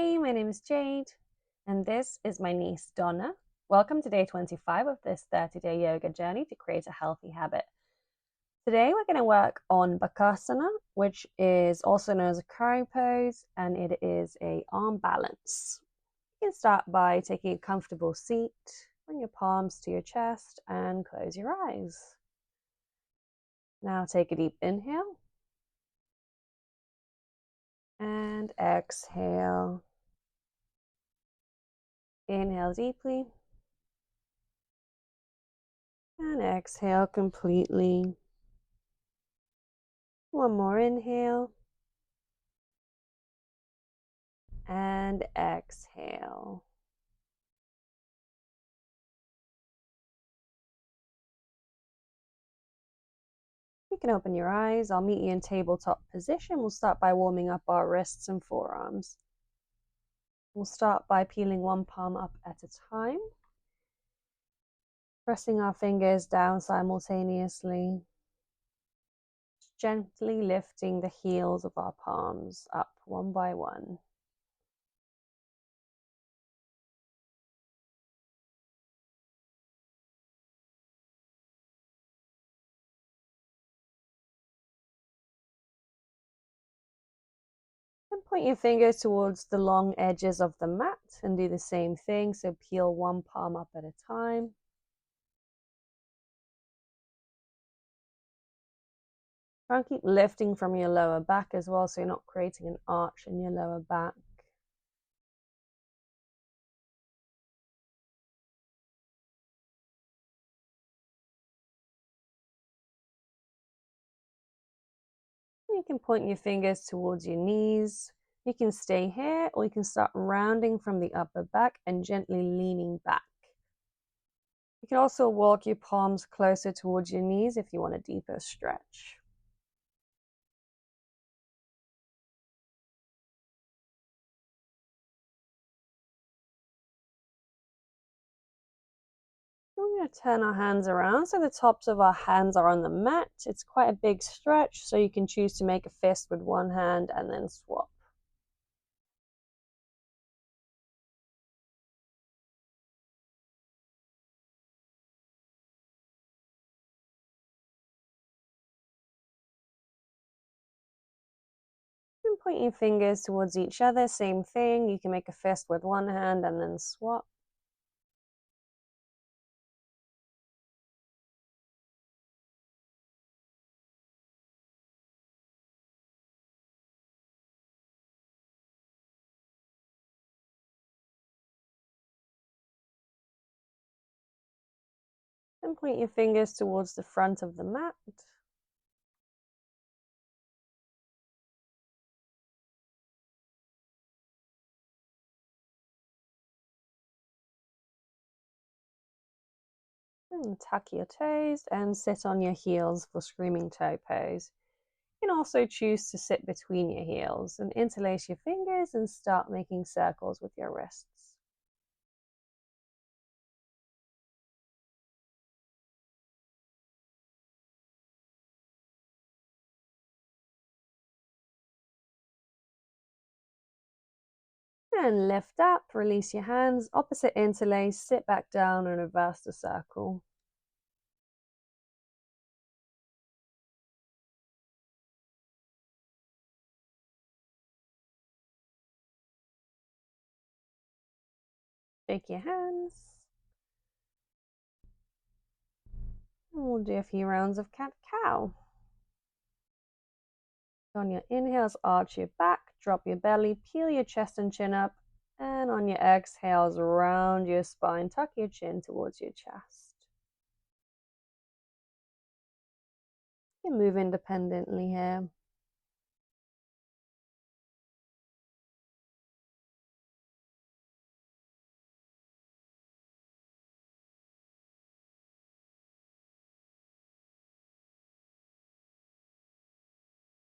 Hey, my name is Jade, and this is my niece Donna. Welcome to day 25 of this 30-day yoga journey to create a healthy habit. Today, we're going to work on bakasana, which is also known as a curry pose, and it is a arm balance. You can start by taking a comfortable seat, bring your palms to your chest, and close your eyes. Now take a deep inhale and exhale. Inhale deeply and exhale completely. One more inhale and exhale. You can open your eyes. I'll meet you in tabletop position. We'll start by warming up our wrists and forearms. We'll start by peeling one palm up at a time, pressing our fingers down simultaneously, gently lifting the heels of our palms up one by one. And point your fingers towards the long edges of the mat and do the same thing. So peel one palm up at a time. Try and keep lifting from your lower back as well, so you're not creating an arch in your lower back. You can point your fingers towards your knees. You can stay here, or you can start rounding from the upper back and gently leaning back. You can also walk your palms closer towards your knees if you want a deeper stretch. We're going to turn our hands around so the tops of our hands are on the mat. It's quite a big stretch, so you can choose to make a fist with one hand and then swap. You can point your fingers towards each other, same thing. You can make a fist with one hand and then swap. And point your fingers towards the front of the mat. And tuck your toes and sit on your heels for screaming toe pose. You can also choose to sit between your heels and interlace your fingers and start making circles with your wrists. And lift up, release your hands, opposite interlace, sit back down and reverse the circle. Shake your hands. And we'll do a few rounds of cat-cow. On your inhales, arch your back, drop your belly, peel your chest and chin up, and on your exhales, round your spine, tuck your chin towards your chest. You can move independently here.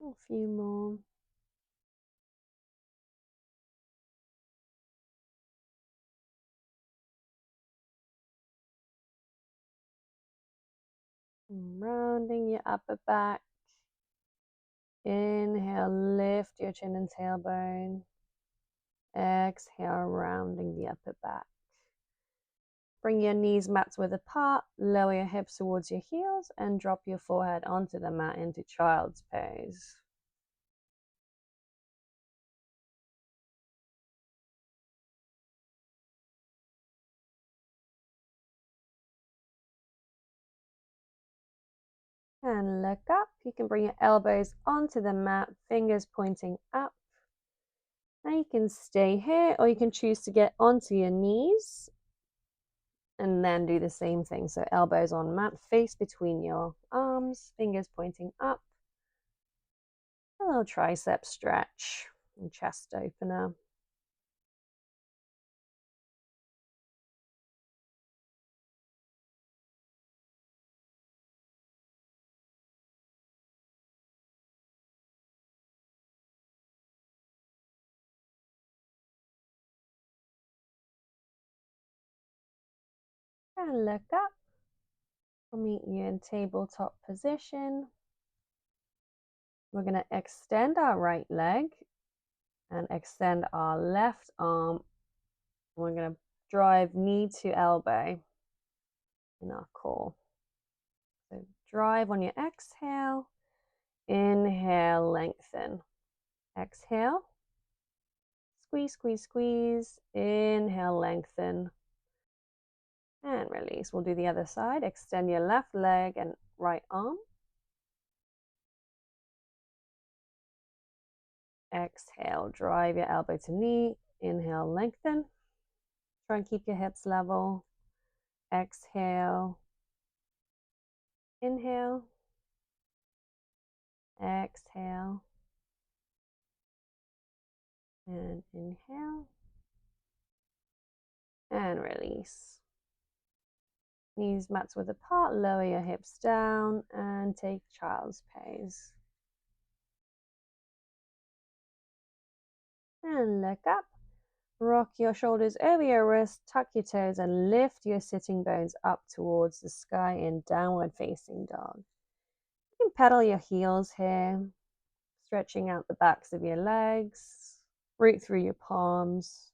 A few more. And rounding your upper back. Inhale, lift your chin and tailbone. Exhale, rounding the upper back. Bring your knees mats width apart, lower your hips towards your heels, and drop your forehead onto the mat into child's pose. And look up. You can bring your elbows onto the mat, fingers pointing up. Now you can stay here, or you can choose to get onto your knees and then do the same thing. So elbows on mat, face between your arms, fingers pointing up. A little tricep stretch and chest opener. And look up. I'll meet you in tabletop position. We're going to extend our right leg and extend our left arm. We're going to drive knee to elbow in our core. So drive on your exhale. Inhale, lengthen. Exhale. Squeeze, squeeze, squeeze. Inhale, lengthen. And release. We'll do the other side. Extend your left leg and right arm. Exhale, drive your elbow to knee. Inhale, lengthen. Try and keep your hips level. Exhale. Inhale. Exhale. And inhale. And release. Knees mats width apart, lower your hips down and take child's pose. And look up. Rock your shoulders over your wrists, tuck your toes and lift your sitting bones up towards the sky in downward facing dog. You can pedal your heels here, stretching out the backs of your legs, root through your palms.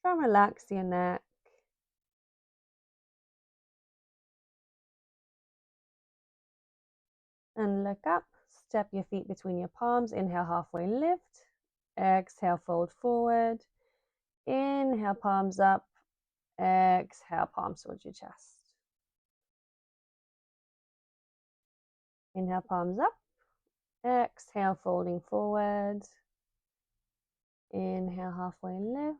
Try and relax your neck. And look up. Step your feet between your palms. Inhale, halfway lift. Exhale, fold forward. Inhale, palms up. Exhale, palms towards your chest. Inhale, palms up. Exhale, folding forward. Inhale, halfway lift.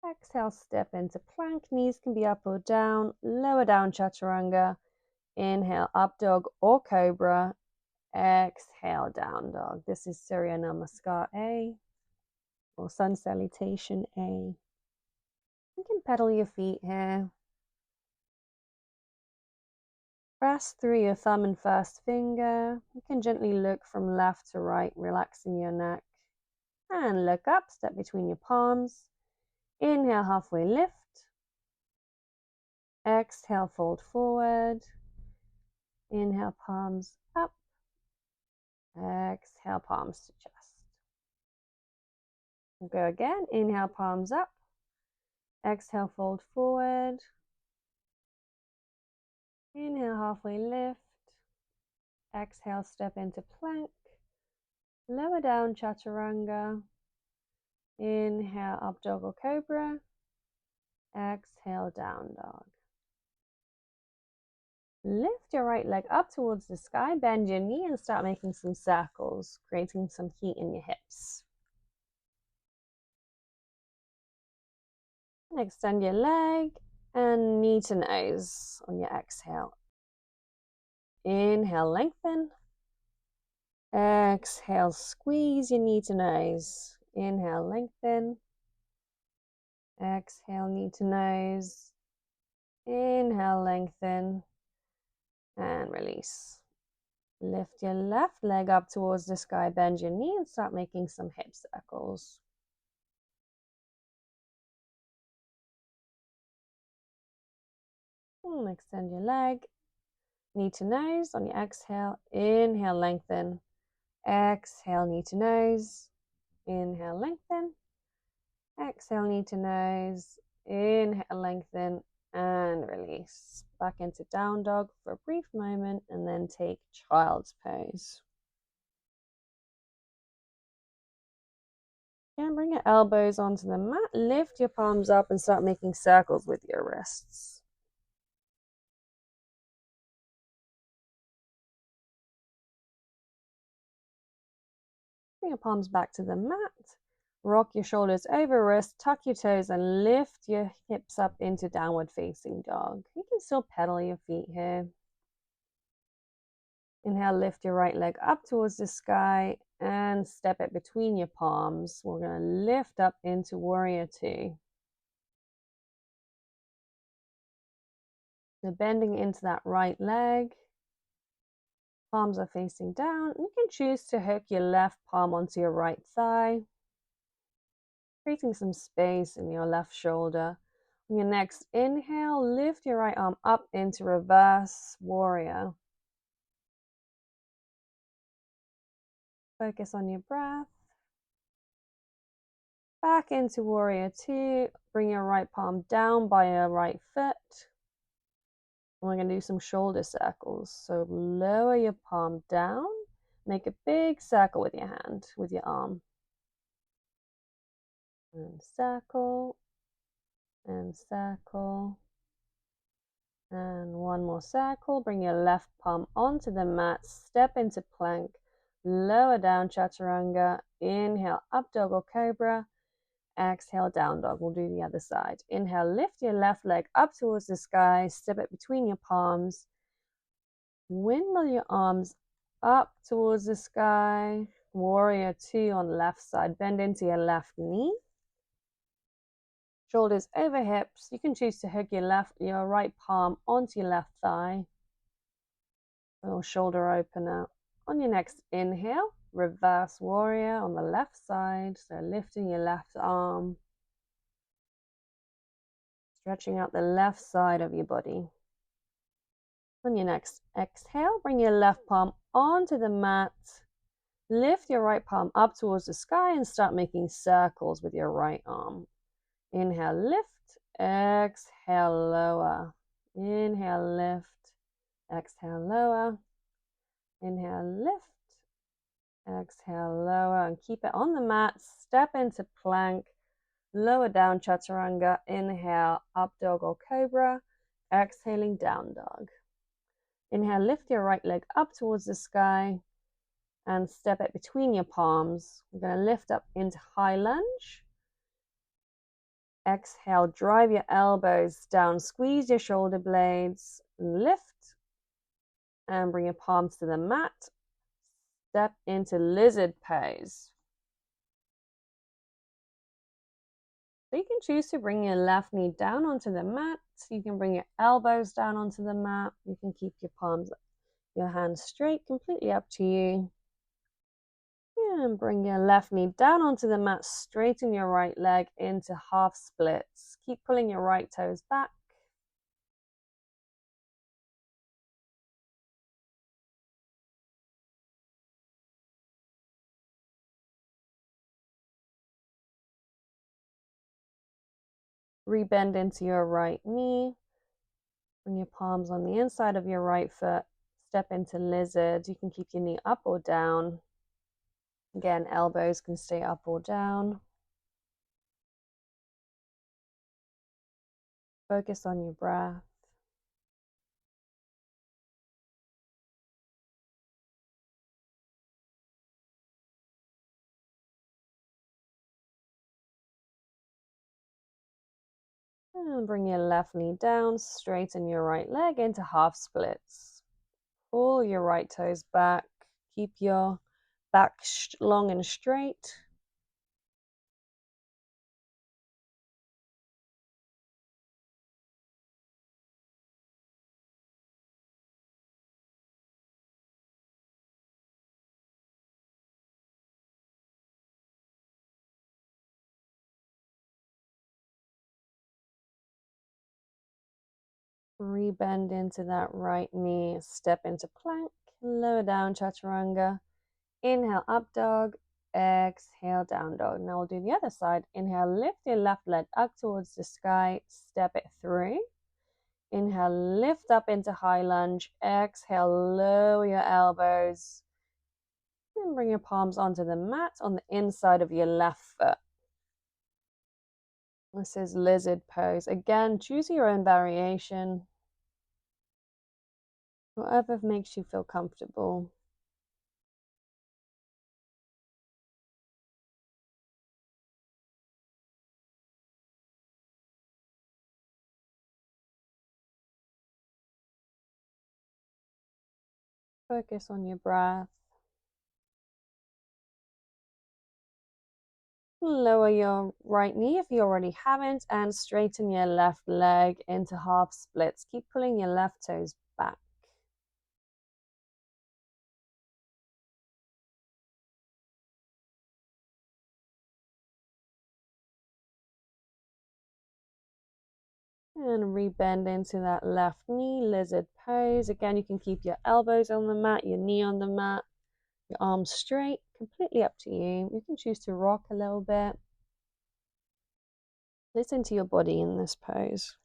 Exhale, step into plank. Knees can be up or down. Lower down, chaturanga. Inhale, up dog or cobra. Exhale, down dog. This is Surya Namaskar A or Sun Salutation A. You can pedal your feet here. Press through your thumb and first finger. You can gently look from left to right, relaxing your neck. And look up, step between your palms. Inhale, halfway lift. Exhale, fold forward. Inhale, palms up. Exhale, palms to chest. We'll go again. Inhale, palms up. Exhale, fold forward. Inhale, halfway lift. Exhale, step into plank. Lower down, chaturanga. Inhale, up dog or cobra. Exhale, down dog. Lift your right leg up towards the sky, bend your knee and start making some circles, creating some heat in your hips. And extend your leg and knee to nose on your exhale. Inhale, lengthen. Exhale, squeeze your knee to nose. Inhale, lengthen. Exhale, knee to nose. Inhale, lengthen. And release. Lift your left leg up towards the sky, bend your knee and start making some hip circles. And extend your leg, knee to nose on your exhale. Inhale, lengthen. Exhale, knee to nose. Inhale, lengthen. Exhale, knee to nose. Inhale, lengthen, and release. Back into down dog for a brief moment, and then take child's pose. And bring your elbows onto the mat. Lift your palms up and start making circles with your wrists. Bring your palms back to the mat. Rock your shoulders over wrists, tuck your toes, and lift your hips up into downward facing dog. You can still pedal your feet here. Inhale, lift your right leg up towards the sky and step it between your palms. We're going to lift up into warrior two. So bending into that right leg. Palms are facing down. You can choose to hook your left palm onto your right thigh, creating some space in your left shoulder. On your next inhale, lift your right arm up into reverse warrior. Focus on your breath. Back into warrior two. Bring your right palm down by your right foot. And we're going to do some shoulder circles. So lower your palm down. Make a big circle with your hand, with your arm. And circle. And circle. And one more circle. Bring your left palm onto the mat. Step into plank. Lower down chaturanga. Inhale, up dog or cobra. Exhale, down dog. We'll do the other side. Inhale, lift your left leg up towards the sky. Step it between your palms. Windmill your arms up towards the sky. Warrior two on the left side. Bend into your left knee. Shoulders over hips. You can choose to hook your right palm onto your left thigh. A little shoulder opener. On your next inhale, reverse warrior on the left side. So lifting your left arm. Stretching out the left side of your body. On your next exhale, bring your left palm onto the mat. Lift your right palm up towards the sky and start making circles with your right arm. Inhale, lift. Exhale, lower. Inhale, lift. Exhale, lower. Inhale, lift. Exhale, lower. And keep it on the mat. Step into plank. Lower down chaturanga. Inhale, up dog or cobra. Exhaling, down dog. Inhale, lift your right leg up towards the sky and step it between your palms. We're going to lift up into high lunge. Exhale, drive your elbows down, squeeze your shoulder blades, and lift. And bring your palms to the mat. Step into lizard pose. So you can choose to bring your left knee down onto the mat. You can bring your elbows down onto the mat. You can keep your palms, your hands straight, completely up to you. And bring your left knee down onto the mat. Straighten your right leg into half splits. Keep pulling your right toes back. Rebend into your right knee. Bring your palms on the inside of your right foot. Step into lizard. You can keep your knee up or down. Again, elbows can stay up or down. Focus on your breath. And bring your left knee down. Straighten your right leg into half splits. Pull your right toes back. Keep your back long and straight. Rebend into that right knee. Step into plank. Lower down chaturanga. Inhale, up dog. exhale, down dog. Now we'll do the other side. Inhale, lift your left leg up towards the sky, step it through. Inhale, lift up into high lunge. Exhale, lower your elbows. And bring your palms onto the mat on the inside of your left foot. This is lizard pose. Again, choose your own variation. Whatever makes you feel comfortable. Focus on your breath. Lower your right knee if you already haven't, and straighten your left leg into half splits. Keep pulling your left toes back. And rebend into that left knee, lizard pose. Again, you can keep your elbows on the mat, your knee on the mat, your arms straight, completely up to you. You can choose to rock a little bit. Listen to your body in this pose.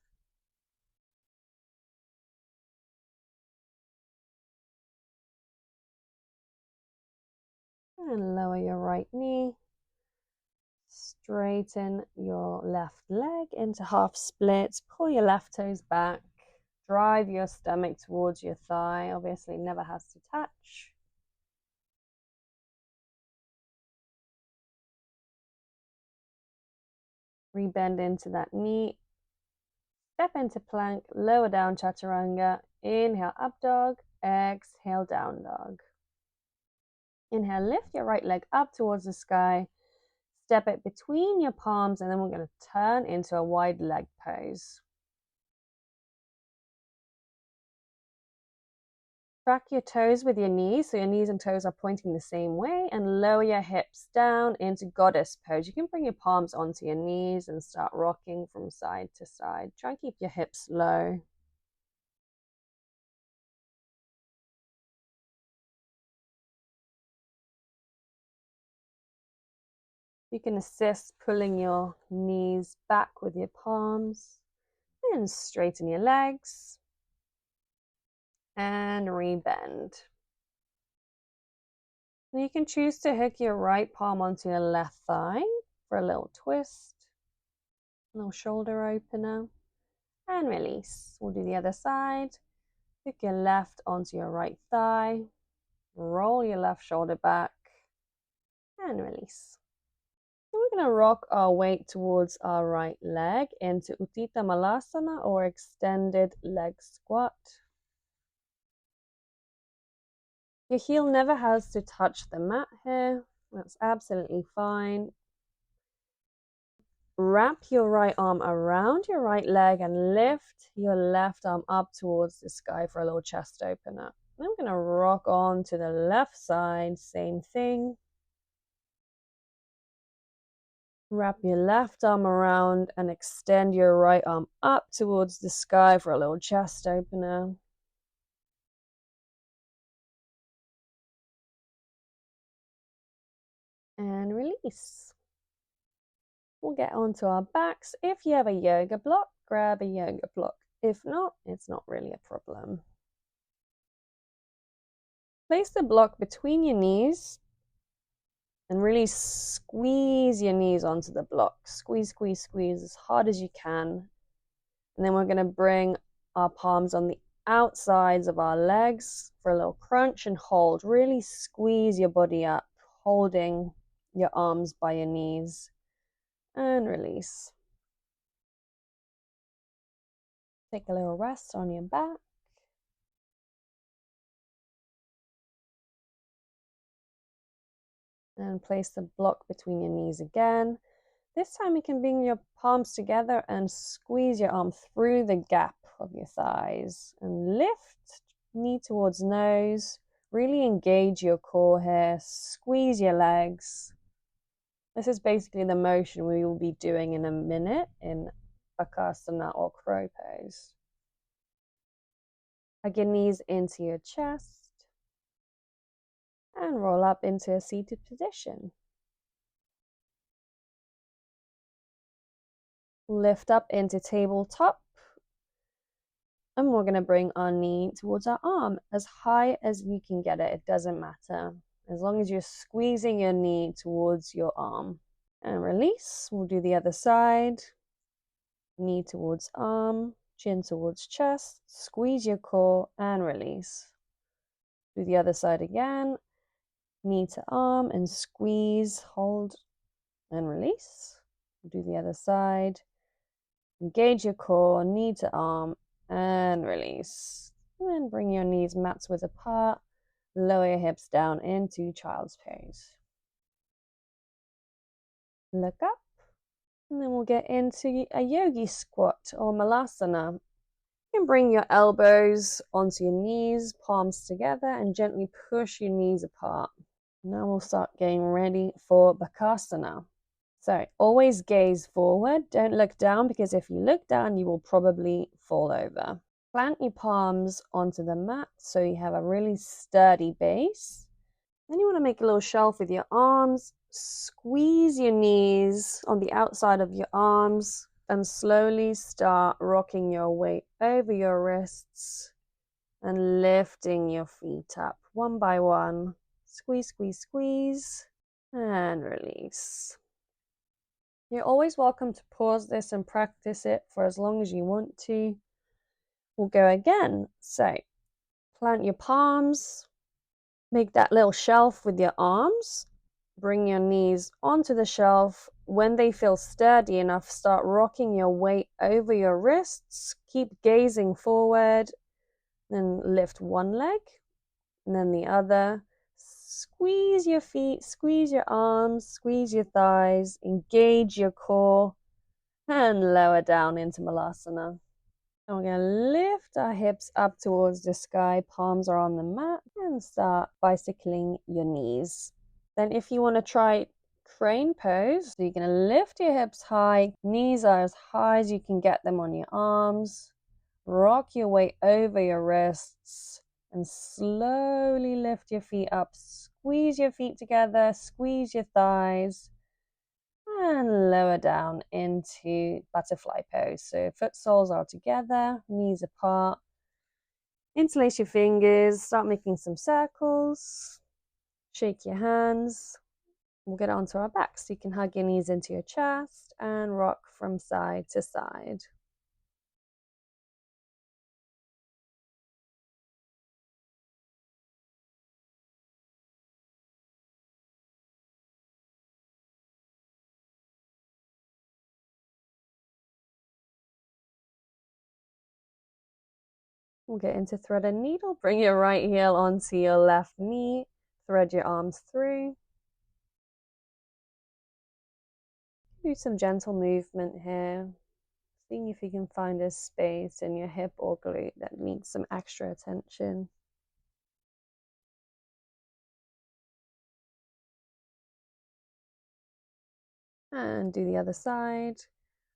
And lower your right knee. Straighten your left leg into half splits. Pull your left toes back. Drive your stomach towards your thigh. Obviously, never has to touch. Rebend into that knee. Step into plank. Lower down chaturanga. Inhale, up dog. Exhale, down dog. Inhale, lift your right leg up towards the sky. Step it between your palms, and then we're going to turn into a wide leg pose. Track your toes with your knees, so your knees and toes are pointing the same way, and lower your hips down into goddess pose. You can bring your palms onto your knees and start rocking from side to side. Try and keep your hips low. You can assist pulling your knees back with your palms, and straighten your legs, and rebend. You can choose to hook your right palm onto your left thigh for a little twist, a little shoulder opener, and release. We'll do the other side. Hook your left onto your right thigh, roll your left shoulder back, and release. Then we're going to rock our weight towards our right leg into Uttita Malasana, or extended leg squat. Your heel never has to touch the mat here. That's absolutely fine. Wrap your right arm around your right leg and lift your left arm up towards the sky for a little chest opener. Then I'm going to rock on to the left side, same thing. Wrap your left arm around and extend your right arm up towards the sky for a little chest opener. And release. We'll get onto our backs. If you have a yoga block, grab a yoga block. If not, it's not really a problem. Place the block between your knees and really squeeze your knees onto the block. Squeeze, squeeze, squeeze as hard as you can. And then we're going to bring our palms on the outsides of our legs for a little crunch and hold. Really squeeze your body up, holding your arms by your knees, and release. Take a little rest on your back. And place the block between your knees again. This time you can bring your palms together and squeeze your arm through the gap of your thighs. And lift, knee towards nose. Really engage your core here. Squeeze your legs. This is basically the motion we will be doing in a minute in bakasana, or crow pose. Hug your knees into your chest and roll up into a seated position. Lift up into tabletop. And we're going to bring our knee towards our arm as high as you can get it. It doesn't matter. As long as you're squeezing your knee towards your arm. And release. We'll do the other side. Knee towards arm, chin towards chest. Squeeze your core and release. Do the other side again. Knee to arm and squeeze, hold and release. Do the other side. Engage your core, knee to arm and release. And then bring your knees mats width apart. Lower your hips down into child's pose. Look up. And then we'll get into a yogi squat or malasana. You can bring your elbows onto your knees, palms together, and gently push your knees apart. Now we'll start getting ready for bakasana. So always gaze forward. Don't look down, because if you look down, you will probably fall over. Plant your palms onto the mat so you have a really sturdy base. Then you want to make a little shelf with your arms. Squeeze your knees on the outside of your arms and slowly start rocking your weight over your wrists and lifting your feet up one by one. Squeeze, squeeze, squeeze, and release. You're always welcome to pause this and practice it for as long as you want to. We'll go again. So plant your palms, make that little shelf with your arms, bring your knees onto the shelf. When they feel sturdy enough, start rocking your weight over your wrists. Keep gazing forward, then lift one leg and then the other. Squeeze your feet, squeeze your arms, squeeze your thighs, engage your core, and lower down into malasana. And we're going to lift our hips up towards the sky, palms are on the mat, and start bicycling your knees. Then if you want to try crane pose, so you're going to lift your hips high, knees are as high as you can get them on your arms, rock your weight over your wrists, and slowly lift your feet up. Squeeze your feet together, squeeze your thighs, and lower down into butterfly pose. So foot soles are together, knees apart. Interlace your fingers, start making some circles, shake your hands. We'll get onto our back, so you can hug your knees into your chest and rock from side to side. We'll get into thread and needle. Bring your right heel onto your left knee. Thread your arms through. Do some gentle movement here. Seeing if you can find a space in your hip or glute that needs some extra attention. And do the other side.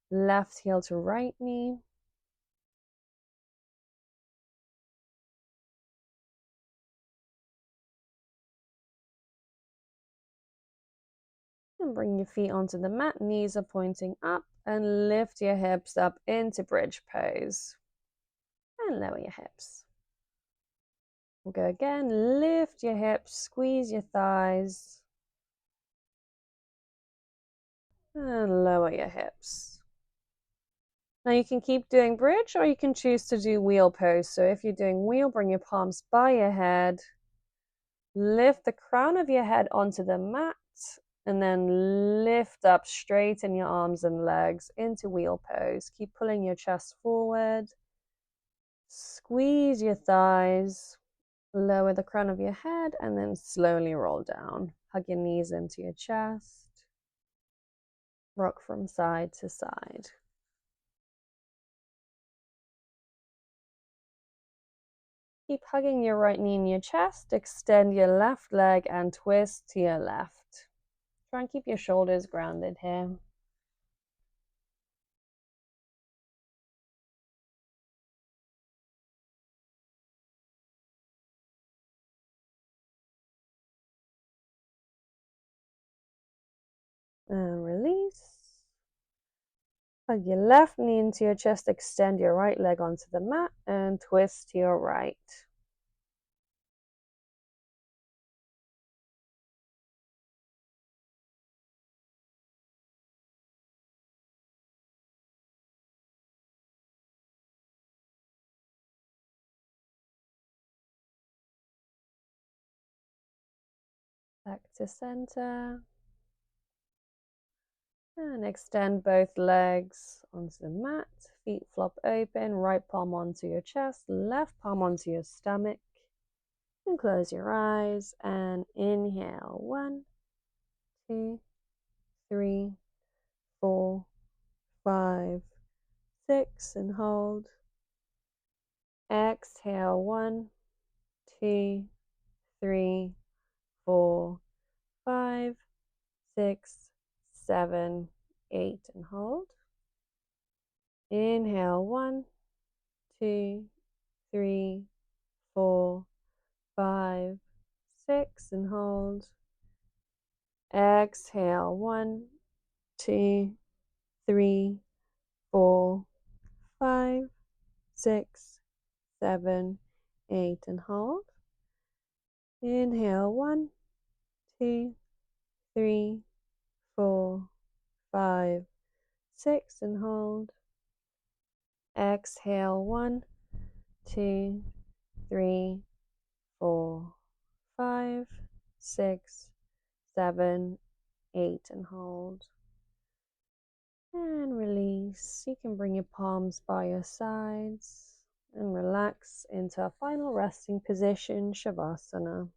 Left heel to right knee. And bring your feet onto the mat, knees are pointing up, and lift your hips up into bridge pose. And lower your hips. We'll go again, lift your hips, squeeze your thighs, and lower your hips. Now you can keep doing bridge, or you can choose to do wheel pose. So if you're doing wheel, bring your palms by your head, lift the crown of your head onto the mat, and then lift up, straighten your arms and legs into wheel pose. Keep pulling your chest forward. Squeeze your thighs. Lower the crown of your head and then slowly roll down. Hug your knees into your chest. Rock from side to side. Keep hugging your right knee in your chest. Extend your left leg and twist to your left. Try and keep your shoulders grounded here. And release. Hug your left knee into your chest, extend your right leg onto the mat, and twist to your right. Back to center. And extend both legs onto the mat. Feet flop open, right palm onto your chest, left palm onto your stomach. And close your eyes and inhale. 1, 2, 3, 4, 5, 6, and hold. Exhale. 1, 2, 3, 4, 5, 6, 7, 8, and hold. Inhale. 1, 2, 3, 4, 5, 6, and hold. Exhale. 1, 2, 3, 4, 5, 6, 7, 8, and hold. Inhale. 1, 2, 3, 4, 5, 6, and hold. Exhale. 1, 2, 3, 4, 5, 6, 7, 8, and hold. And release. You can bring your palms by your sides and relax into a final resting position, Shavasana.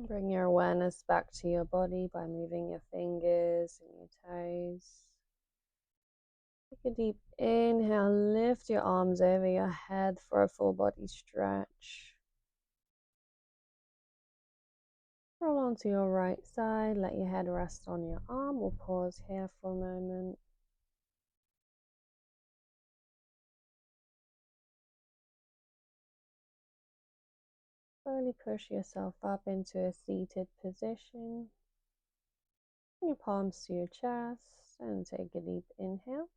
Bring your awareness back to your body by moving your fingers and your toes. Take a deep inhale, lift your arms over your head for a full body stretch. Roll onto your right side, let your head rest on your arm. We'll pause here for a moment. Slowly push yourself up into a seated position. Bring your palms to your chest and take a deep inhale.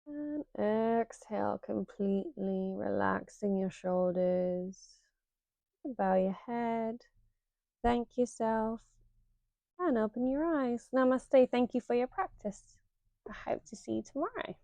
And exhale, completely relaxing your shoulders. Bow your head. Thank yourself. And open your eyes. Namaste. Thank you for your practice. I hope to see you tomorrow.